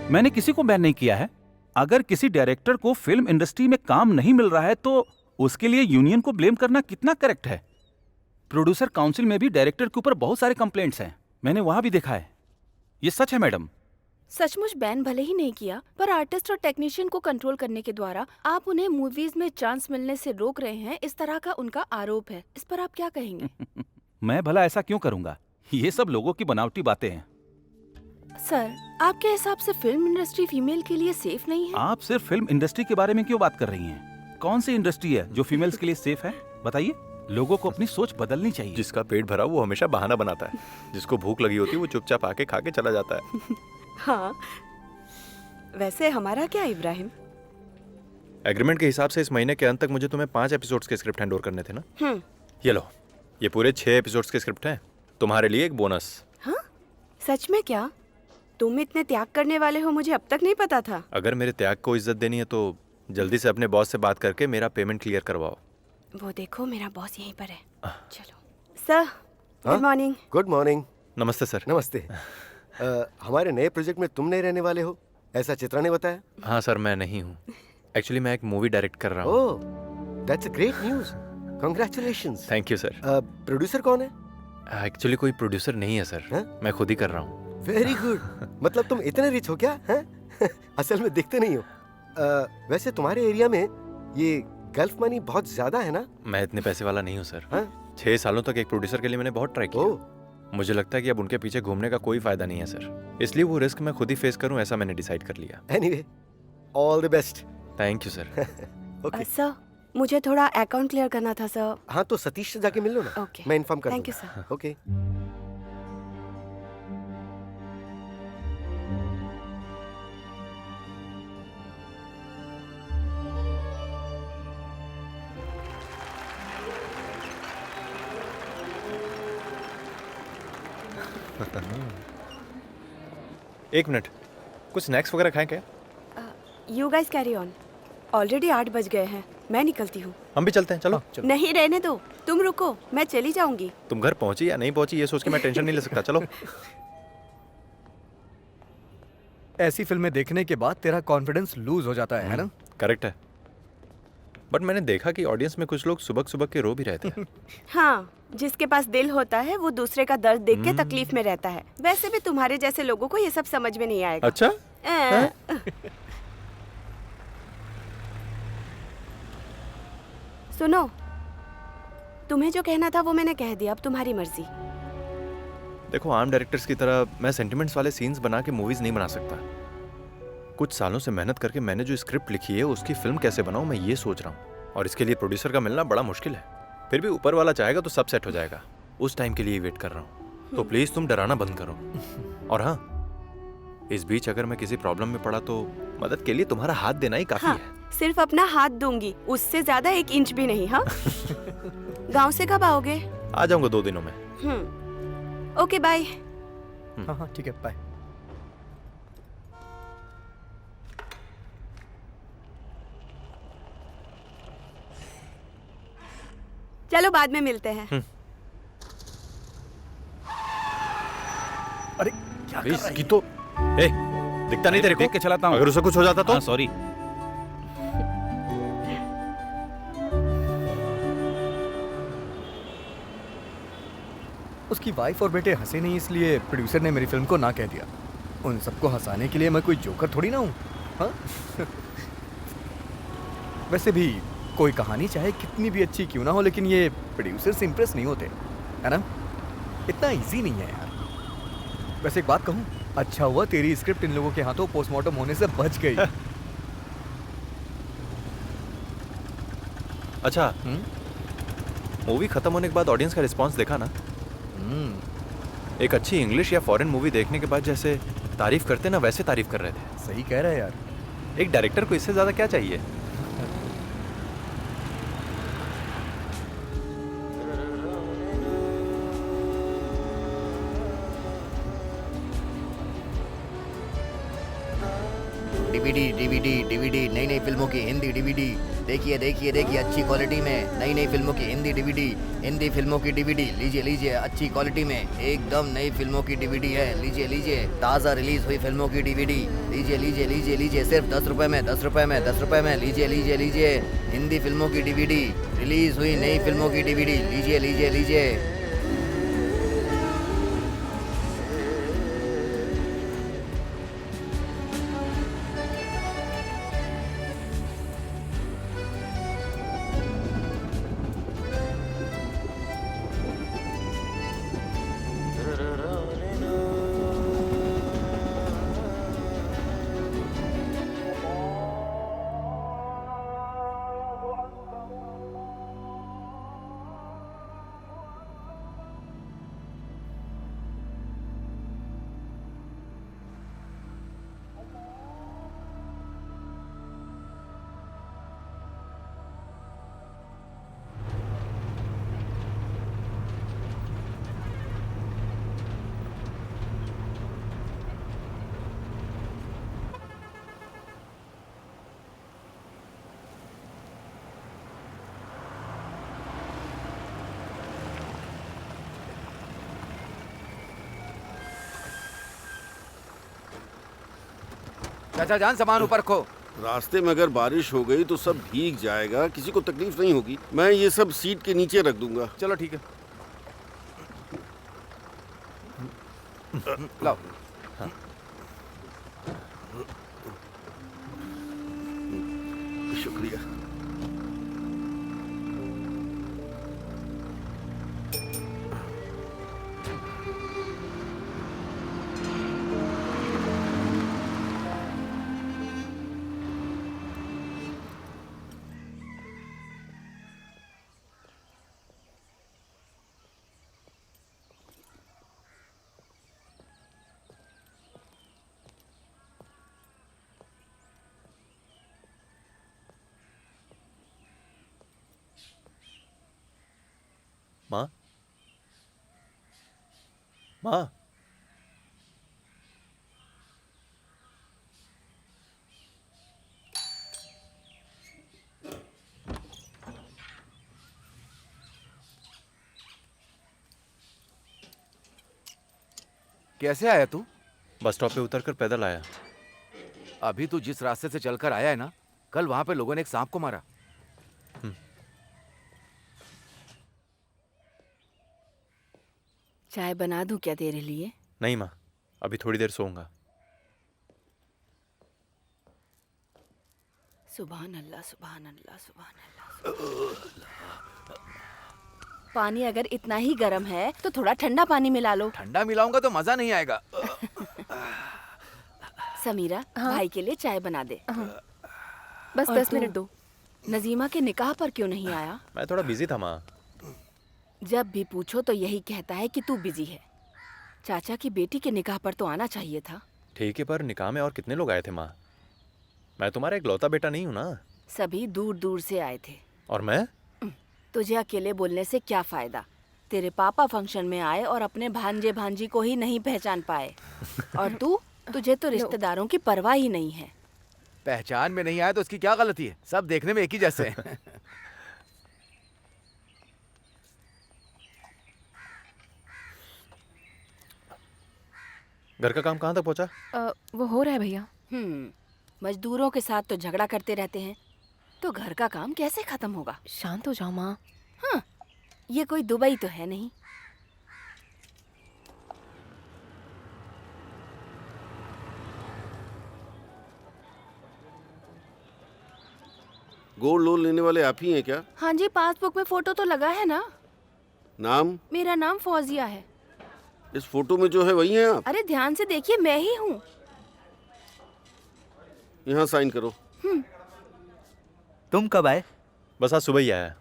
मैंने किसी को बैन नहीं किया है। अगर किसी डायरेक्टर को फिल्म इंडस्ट्री में काम नहीं मिल रहा है तो उसके लिए यूनियन को ब्लेम करना कितना करेक्ट है? प्रोड्यूसर काउंसिल में भी डायरेक्टर के ऊपर बहुत सारे कंप्लेंट्स हैं। मैंने वहां भी देखा है। ये सच है मैडम। सचमुच बैन भले ही नहीं किया, पर आर्टिस्ट और टेक्नीशियन को कंट्रोल करने के द्वारा आप उन्हें मूवीज में चांस मिलने से रोक रहे हैं, इस तरह का उनका आरोप है। इस पर आप क्या कहेंगे? मैं भला ऐसा क्यों करूंगा? ये सब लोगों की बनावटी बातें हैं। सर, आपके हिसाब से फिल्म इंडस्ट्री फीमेल के लिए सेफ नहीं है? आप सिर्फ फिल्म इंडस्ट्री के बारे में क्यों बात कर रही हैं? कौन सी इंडस्ट्री है जो फीमेल्स के लिए सेफ है? बताइए। लोगों को अपनी सोच बदलनी चाहिए। जिसका पेट भरा वो हमेशा बहाना बनाता है, जिसको भूख लगी होती है वो चुपचाप आके खा के चला जाता है। हाँ, वैसे हमारा क्या इब्राहिम? एग्रीमेंट के हिसाब से इस महीने के अंत तक मुझे तुम्हें 5 एपिसोड्स के स्क्रिप्ट हैंड ओवर करने थे ना? ये लो, ये पूरे 6 एपिसोड्स के स्क्रिप्ट हैं। तुम्हारे लिए एक बोनस। हाँ, सच में क्या? तुम इतने त्याग करने वाले हो, मुझे अब तक नहीं पता था। अगर मेरे त्याग को इज्जत देनी है तो जल्दी से अपने बॉस से बात करके मेरा पेमेंट क्लियर करवाओ। वो देखो, मेरा बॉस यहीं पर है। चलो sir, good morning. Good morning. नमस्ते सर। नमस्ते। हमारे नए प्रोजेक्ट में तुम नहीं रहने वाले हो, ऐसा चित्रा ने बताया। हाँ सर, मैं नहीं हूँ। एक्चुअली मैं एक मूवी डायरेक्ट कर रहा हूँ। Oh, that's a great news. Congratulations. Thank you sir. Producer कौन है? एक्चुअली कोई प्रोड्यूसर नहीं है सर। मैं खुद ही कर रहा हूँ। Very good. मतलब तुम इतने रिच हो क्या? हैं? असल में दिखते नहीं हो। वैसे तुम्हारे एरिया में ये गल्फ मनी बहुत ज्यादा है ना? मैं इतने पैसे वाला नहीं हूँ सर। 6 सालों तक एक प्रोड्यूसर के लिए मैंने बहुत ट्राई किया। मुझे लगता है कि अब उनके पीछे घूमने का कोई फायदा नहीं है सर, इसलिए वो रिस्क मैं खुद ही फेस करूं, ऐसा मैंने डिसाइड कर लिया। Anyway, all the best. Thank you sir. Okay sir, मुझे थोड़ा अकाउंट क्लियर करना था सर। हाँ, तो सतीश से जाके मिल लो ना। ओके, मैं इन्फॉर्म कर थैंक यू दूंगा। सर। ओके। एक मिनट, कुछ स्नैक्स वगैरह खाएं क्या? You guys carry on. Already 8 बज गए हैं, मैं निकलती हूँ। हम भी चलते हैं, चलो। नहीं, रहने दो, तुम रुको, मैं चली जाऊंगी। तुम घर पहुंची या नहीं पहुंची ये सोच के मैं टेंशन नहीं ले सकता। चलो। ऐसी फिल्में देखने के बाद तेरा कॉन्फिडेंस लूज हो जाता है ना? करेक्ट है, बट मैंने देखा कि ऑडियंस में कुछ लोग सुबह सुबह के रो भी रहते हैं। हाँ, जिसके पास दिल होता है वो दूसरे का दर्द देख के तकलीफ में रहता है। वैसे भी तुम्हारे जैसे लोगों को ये सब समझ में नहीं आएगा। अच्छा? सुनो, तुम्हें जो कहना था वो मैंने कह दिया, अब तुम्हारी मर्जी। देखो, आम डायरेक्टर्स की तरह मैं सेंटिमेंट्स वाले सीन्स बना के मूवीज नहीं बना सकता। कुछ सालों से मेहनत करके मैंने जो स्क्रिप्ट लिखी है उसकी फिल्म कैसे बनाऊं, मैं ये सोच रहा हूँ। और इसके लिए प्रोड्यूसर का मिलना बड़ा मुश्किल है। फिर भी ऊपर वाला चाहेगा तो सब सेट हो जाएगा। उस टाइम के लिए वेट कर रहा हूँ, तो प्लीज तुम डराना बंद करो। और हाँ, इस बीच अगर मैं किसी प्रॉब्लम में पड़ा तो मदद के लिए तुम्हारा हाथ देना ही काफी है। सिर्फ अपना हाथ दूंगी, उससे ज्यादा 1 इंच भी नहीं। हाँ। गांव से कब आओगे? आ जाऊंगा 2 दिनों में। Okay, bye. हाँ, ठीक है, बाय। चलो बाद में मिलते हैं। अरे क्या कर इसकी तो दिखता नहीं तेरे को? देख के चलाता हूँ। अगर उसे कुछ हो जाता तो? सॉरी। उसकी वाइफ और बेटे हंसे नहीं, इसलिए प्रोड्यूसर ने मेरी फिल्म को ना कह दिया। उन सबको हंसाने के लिए मैं कोई जोकर थोड़ी ना हूँ। हाँ? वैसे भी कोई कहानी चाहे कितनी भी अच्छी क्यों ना हो, लेकिन ये प्रोड्यूसर से इम्प्रेस नहीं होते, है ना? इतना इजी नहीं है यार। वैसे एक बात कहूँ, अच्छा हुआ तेरी स्क्रिप्ट इन लोगों के हाथों पोस्टमार्टम होने से बच गई। अच्छा, मूवी खत्म होने के बाद ऑडियंस का रिस्पांस देखा ना? एक अच्छी इंग्लिश या फॉरेन मूवी देखने के बाद जैसे तारीफ करते ना, वैसे तारीफ कर रहे थे। सही कह रहा है यार। एक डायरेक्टर को इससे ज्यादा क्या चाहिए? डीवीडी डीवीडी डीवीडी नई नई फिल्मों की हिंदी डीवीडी। देखिए देखिए देखिए अच्छी क्वालिटी में नई नई फिल्मों की हिंदी डीवीडी। हिंदी फिल्मों की डीवीडी लीजिए लीजिए अच्छी क्वालिटी में एकदम नई फिल्मों की डीवीडी है। लीजिए लीजिए ताज़ा रिलीज हुई फिल्मों की डीवीडी। लीजिए लीजिए लीजिए लीजिए सिर्फ 10 रुपए में 10 रुपए में 10 रुपए में। लीजिए लीजिए लीजिए हिंदी फिल्मों की डीवीडी रिलीज हुई नई फिल्मों की डीवीडी। लीजिए लीजिए लीजिए। चाचा जान सामान ऊपर रखो। रास्ते में अगर बारिश हो गई तो सब भीग जाएगा, किसी को तकलीफ नहीं होगी। मैं ये सब सीट के नीचे रख दूंगा। चलो ठीक है। लाओ। शुक्रिया। माँ, माँ, कैसे आया तू? बस स्टॉप पे उतरकर पैदल आया। अभी तू जिस रास्ते से चलकर आया है ना, कल वहां पे लोगों ने एक सांप को मारा। चाय बना दूं क्या तेरे लिए? नहीं माँ, अभी थोड़ी देर सोऊंगा। सुभान अल्लाह सुभान अल्लाह सुभान अल्लाह। पानी अगर इतना ही गर्म है तो थोड़ा ठंडा पानी मिला लो। ठंडा मिलाऊंगा तो मजा नहीं आएगा। समीरा, भाई के लिए चाय बना दे। बस और 10 तू? मिनट दो। नजीमा के निकाह पर क्यों नहीं आया? मैं थोड़ा बिजी था माँ। जब भी पूछो तो यही कहता है कि तू बिजी है। चाचा की बेटी के निकाह पर तो आना चाहिए था। ठीक है, पर निकाह में और कितने लोग आए थे माँ? मैं तुम्हारा इकलौता बेटा नहीं हूँ ना। सभी दूर दूर से आए थे। और मैं? तुझे अकेले बोलने से क्या फायदा? तेरे पापा फंक्शन में आए और अपने भांजे भांजी को ही नहीं पहचान पाए। और तुझे तो रिश्तेदारों की परवाह ही नहीं है। पहचान में नहीं आया तो उसकी क्या गलती है? सब देखने में एक ही जैसे हैं। घर का काम कहाँ तक पहुँचा? वो हो रहा है भैया। मजदूरों के साथ तो झगड़ा करते रहते हैं, तो घर का काम कैसे खत्म होगा? शांत हो जाओ माँ। हाँ, ये कोई दुबई तो है नहीं। गोल्ड लोन लेने वाले आप ही हैं क्या? हाँ जी, पासबुक में फोटो तो लगा है ना। नाम? मेरा नाम फौजिया है। इस फोटो में जो है वही हैं आप? अरे ध्यान से देखिए, मैं ही हूँ। यहाँ साइन करो। तुम कब आए? बस आज सुबह ही आया।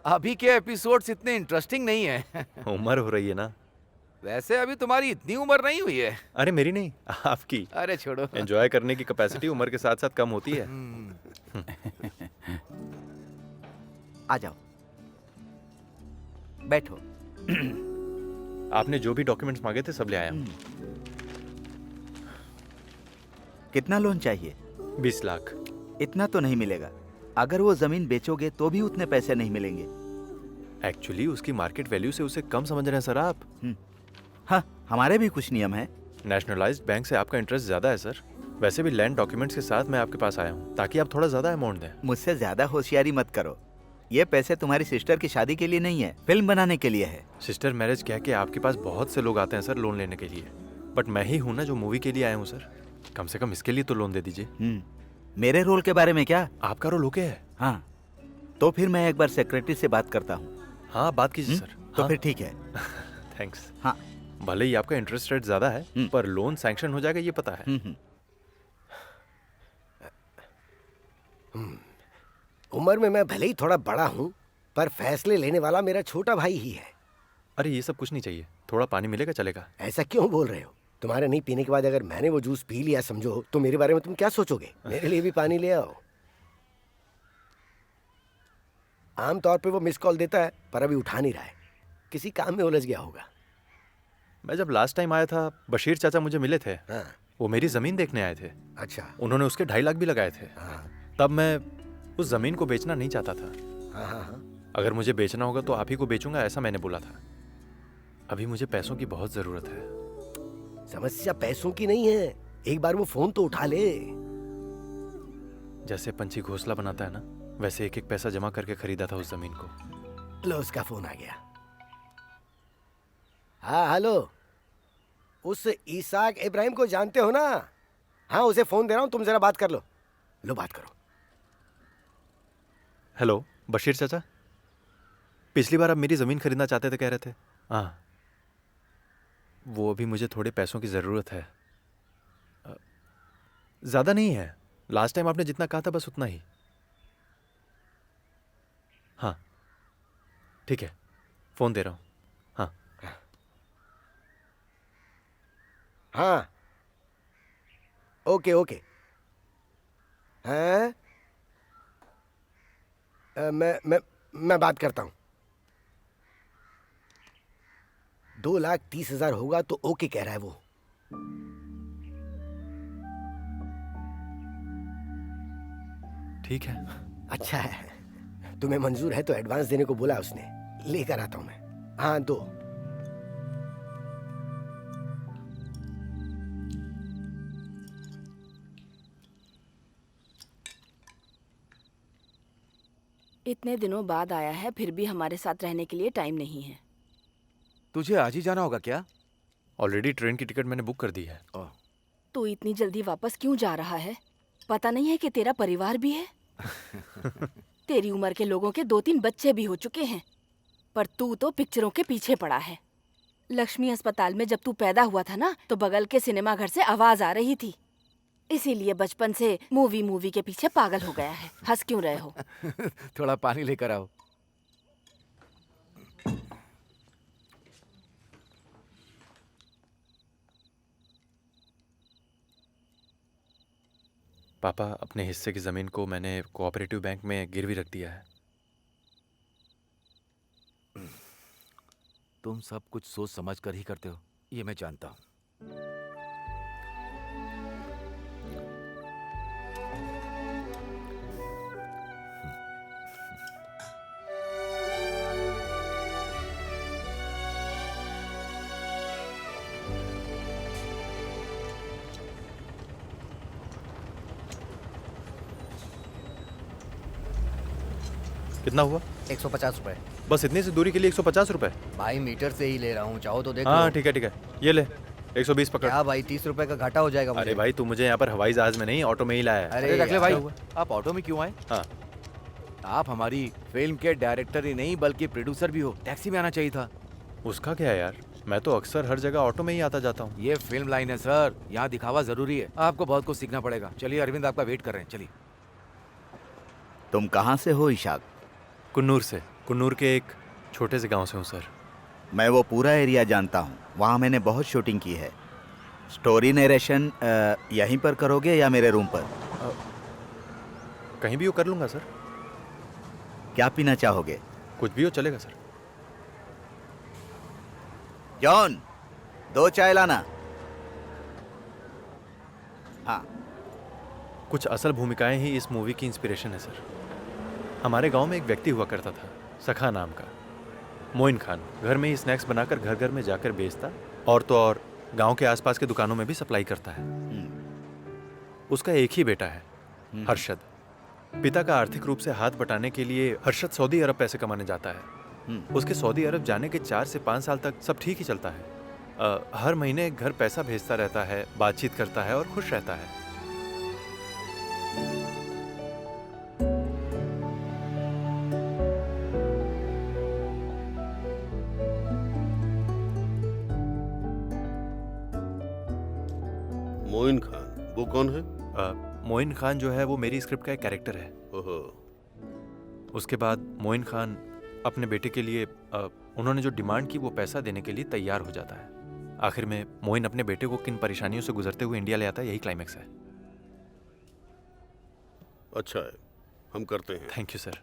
अभी के एपिसोड्स इतने इंटरेस्टिंग नहीं है। उम्र हो रही है ना। वैसे अभी तुम्हारी इतनी उम्र नहीं हुई है। अरे मेरी नहीं, आपकी। अरे छोड़ो। एंजॉय करने की कैपेसिटी उम्र के साथ साथ कम होती है। आ जाओ, बैठो। आपने जो भी डॉक्यूमेंट्स मांगे थे सब ले आया हूँ। कितना लोन चाहिए? 20 लाख। इतना तो नहीं मिलेगा। अगर वो जमीन बेचोगे तो भी उतने पैसे नहीं मिलेंगे। एक्चुअली उसकी मार्केट वैल्यू से उसे कम समझ रहे हैं सर आप। हाँ, हमारे भी कुछ नियम हैं। नेशनलाइज्ड बैंक से आपका इंटरेस्ट ज्यादा है सर। वैसे भी लैंड डॉक्यूमेंट्स के साथ मैं आपके पास आया हूँ ताकि आप थोड़ा ज्यादा अमाउंट दें। मुझसे ज्यादा होशियारी मत करो। ये पैसे तुम्हारी सिस्टर की शादी के लिए नहीं है, फिल्म बनाने के लिए है। सिस्टर मैरिज कह के आपके पास बहुत से लोग आते हैं सर लोन लेने के लिए, बट मैं ही हूँ ना जो मूवी के लिए आया हूँ सर। कम से कम इसके लिए तो लोन दे दीजिए। मेरे रोल के बारे में क्या? आपका रोल ओके है? हाँ, तो फिर मैं एक बार सेक्रेटरी से बात करता हूँ। हाँ, बात कीजिए सर। तो हाँ। फिर ठीक है। थैंक्स। हाँ, भले ही आपका इंटरेस्ट रेट ज्यादा है पर लोन सैंक्शन हो जाएगा ये पता है। उम्र में मैं भले ही थोड़ा बड़ा हूँ पर फैसले लेने वाला मेरा छोटा भाई ही है। अरे ये सब कुछ नहीं चाहिए, थोड़ा पानी मिलेगा चलेगा। ऐसा क्यों बोल रहे हो? तुम्हारे नहीं पीने के बाद अगर मैंने वो जूस पी लिया समझो तो मेरे बारे में तुम क्या सोचोगे? मेरे लिए भी पानी ले आओ। आमतौर पे वो मिस कॉल देता है पर अभी उठा नहीं रहा है, किसी काम में उलझ गया होगा। मैं जब लास्ट टाइम आया था बशीर चाचा मुझे मिले थे। हाँ। वो मेरी जमीन देखने आए थे। अच्छा। उन्होंने उसके 2.5 लाख भी लगाए थे। हाँ। तब मैं उस जमीन को बेचना नहीं चाहता था। हाँ हाँ हाँ। अगर मुझे बेचना होगा तो आप ही को बेचूंगा ऐसा मैंने बोला था। अभी मुझे पैसों की बहुत जरूरत है। समस्या पैसों की नहीं है, एक बार वो फोन तो उठा ले। जैसे पंछी घोंसला बनाता है ना, वैसे एक एक पैसा जमा करके खरीदा था उस जमीन को। लो उसका फोन आ गया। हाँ हेलो, उस इसाक इब्राहिम को जानते हो ना? हाँ उसे फोन दे रहा हूँ, तुम जरा बात कर लो। लो बात करो। हेलो बशीर चाचा, पिछली बार आप मेरी जमीन खरीदना चाहते थे कह रहे थे। हाँ, वो अभी मुझे थोड़े पैसों की जरूरत है। ज्यादा नहीं है, लास्ट टाइम आपने जितना कहा था बस उतना ही। हाँ ठीक है, फोन दे रहा हूं। हाँ हाँ ओके ओके। हाँ मैं बात करता हूं। 2,30,000 होगा तो ओके कह रहा है वो। ठीक है। अच्छा है, तुम्हें मंजूर है तो एडवांस देने को बोला उसने, लेकर आता हूं मैं। हाँ दो। इतने दिनों बाद आया है फिर भी हमारे साथ रहने के लिए टाइम नहीं है। तुझे आज ही जाना होगा क्या? ऑलरेडी ट्रेन की टिकट मैंने बुक कर दी है। तू इतनी जल्दी वापस क्यों जा रहा है? पता नहीं है कि तेरा परिवार भी है? तेरी उम्र के लोगों के 2-3 बच्चे भी हो चुके हैं, पर तू तो पिक्चरों के पीछे पड़ा है। लक्ष्मी अस्पताल में जब तू पैदा हुआ था ना, तो बगल के सिनेमा घर से आवाज आ रही थी, इसीलिए बचपन से मूवी के पीछे पागल हो गया है। हंस क्यों रहे हो? थोड़ा पानी लेकर आओ। पापा, अपने हिस्से की जमीन को मैंने कोऑपरेटिव बैंक में गिरवी रख दिया है। तुम सब कुछ सोच समझ कर ही करते हो, ये मैं जानता हूं। कितना हुआ? 150 रुपए। बस इतनी सी दूरी के लिए 150 रुपए? भाई मीटर से ही ले रहा हूँ, चाहो तो देख हाँ लो। ठीक है, ये ले 120 पकड़। क्या भाई, 30 रुपए का घाटा हो जाएगा मुझे। अरे भाई तू मुझे यहाँ पर हवाई जहाज में नहीं ऑटो में ही लाया है। अरे रख ले भाई, आप ऑटो में क्यों आए? हाँ, आप हमारी फिल्म के डायरेक्टर ही नहीं बल्कि प्रोड्यूसर भी हो, टैक्सी में आना चाहिए था। उसका क्या है यार, मैं तो अक्सर हर जगह ऑटो में ही आता जाता हूँ। ये फिल्म लाइन है सर, यहाँ दिखावा जरूरी है। आपको बहुत कुछ सीखना पड़ेगा। चलिए अरविंद आपका वेट कर रहे हैं, चलिए। तुम कहाँ से हो इशाक? कुन्नूर से। कुन्नूर के एक छोटे से गांव से हूँ सर। मैं वो पूरा एरिया जानता हूँ, वहाँ मैंने बहुत शूटिंग की है। स्टोरी नरेशन यहीं पर करोगे या मेरे रूम पर? कहीं भी हो कर लूँगा सर। क्या पीना चाहोगे? कुछ भी हो चलेगा सर। जॉन, 2 चाय लाना। हाँ कुछ असल भूमिकाएं ही इस मूवी की इंस्पिरेशन है सर। हमारे गांव में एक व्यक्ति हुआ करता था, सखा नाम का, मोइन खान। घर में ही स्नैक्स बनाकर घर घर में जाकर बेचता, और तो और गांव के आसपास के दुकानों में भी सप्लाई करता है। उसका एक ही बेटा है, हर्षद। पिता का आर्थिक रूप से हाथ बटाने के लिए हर्षद सऊदी अरब पैसे कमाने जाता है। उसके सऊदी अरब जाने के 4 से 5 साल तक सब ठीक ही चलता है। हर महीने घर पैसा भेजता रहता है, बातचीत करता है और खुश रहता है। मोइन खान, वो कौन है? मोइन खान जो है वो मेरी स्क्रिप्ट का एक कैरेक्टर है। ओहो। उसके बाद मोइन खान अपने बेटे के लिए उन्होंने जो डिमांड की वो पैसा देने के लिए तैयार हो जाता है। आखिर में मोइन अपने बेटे को किन परेशानियों से गुजरते हुए इंडिया ले आता है, यही क्लाइमेक्स है। अच्छा है, हम करते हैं। Thank you sir.